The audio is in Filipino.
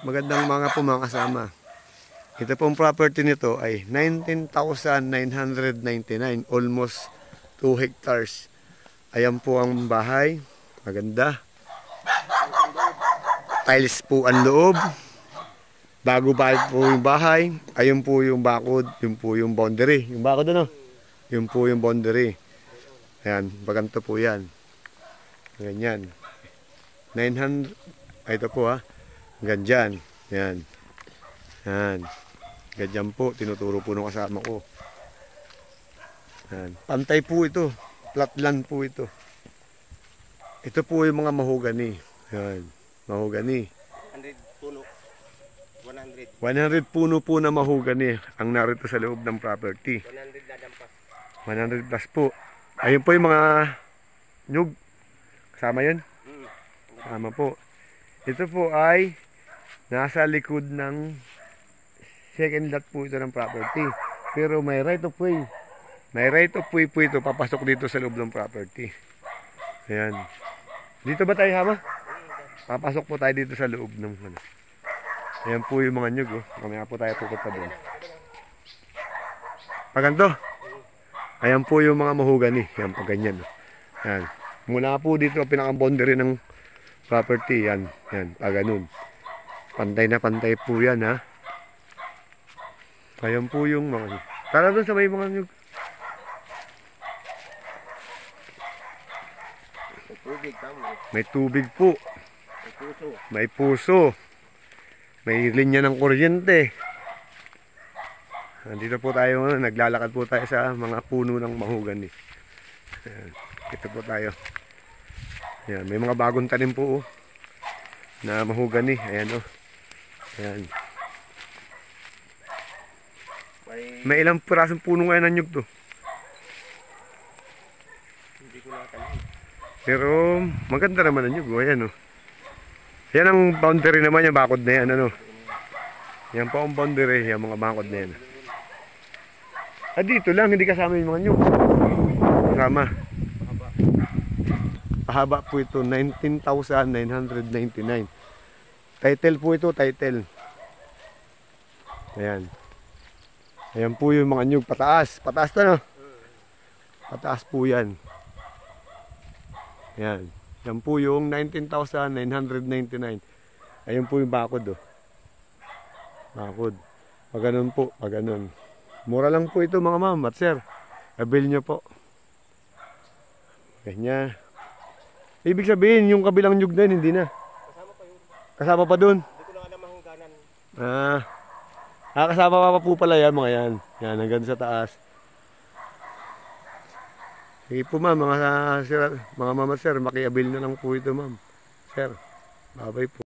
Magandang mga po mga kasama. Ito pong property nito ay 19,999, almost 2 hectares. Ayan po ang bahay. Maganda. Tiles po ang loob. Bago bahay po yung bahay. Ayun po yung bakod. Yun po yung boundary. Yung bakod ano? Yun po yung boundary. Ayan. Baganto po yan. Ganyan. 900. Ito po ha. Hanggang dyan. Yan. Yan. Ganyan po. Tinuturo po ng kasama ko. Yan. Pantay po ito. Flatland po ito. Ito po yung mga mahogani. Yan. Mahogani. 100 puno. 100. 100 puno po na mahogani ang narito sa loob ng property. 100 na dampas. 100 plus po. Ayun po yung mga nyug. Kasama yun? Kasama po. Ito po ay nasa likod ng second lot po ito ng property. Pero may right of way. May right of way po ito papasok dito sa loob ng property. Ayan. Dito ba tayo hama? Papasok po tayo dito sa loob ng ano. Ayan po yung mga nyug. Oh. Mamaya po tayo pupunta doon. Paganto. Ayan po yung mga mahogani. Ayan po ganyan. Oh. Ayan. Mula po dito pinaka-boundary ng property. Yan. Yan. Ganun. Pantay na pantay po yan ha. Ayan po yung mga... Tara doon sa may mga nyug. Tubig tamo. May tubig po. May puso. May puso. May linya ng kuryente. Nandito po tayo. Naglalakad po tayo sa mga puno ng mahogani. Ayan. Ito po tayo. Ayan. May mga bagong tanim po na mahogani. Ayan o. Ayan. May ilang pirasong puno ngayon ng nyug to. Hindi ko nakatanim. Pero maganda naman ang nyug. Ayan o. Yan ang boundary naman yung bakod na yan. Ano? Yan po ang boundary. Yan mga bakod na yan. Dito lang. Hindi kasama yung mga nyug. Kasama. Pahaba po ito. 19,999. Title po ito. Title. Ayan. Ayan po yung mga nyug. Pataas. Pataas to no? Pataas po yan. Ayan. Yan po yung 19,999. Ayan po yung bakod oh. Bakod. Paganon po. Paganon. Mura lang po ito mga ma'am at sir. Avail nyo po. Ganyan. Ibig sabihin yung kabilang nyug na yun, hindi na. Kasama pa yun. Kasama pa dun. Hindi ko na alam ang hangganan. Kasama pa po pala yan mga yan. Yan hanggang sa taas. Sige po ma'am, mga sir, mga mama sir, maki-avail na lang po ito ma'am. Sir, babay po.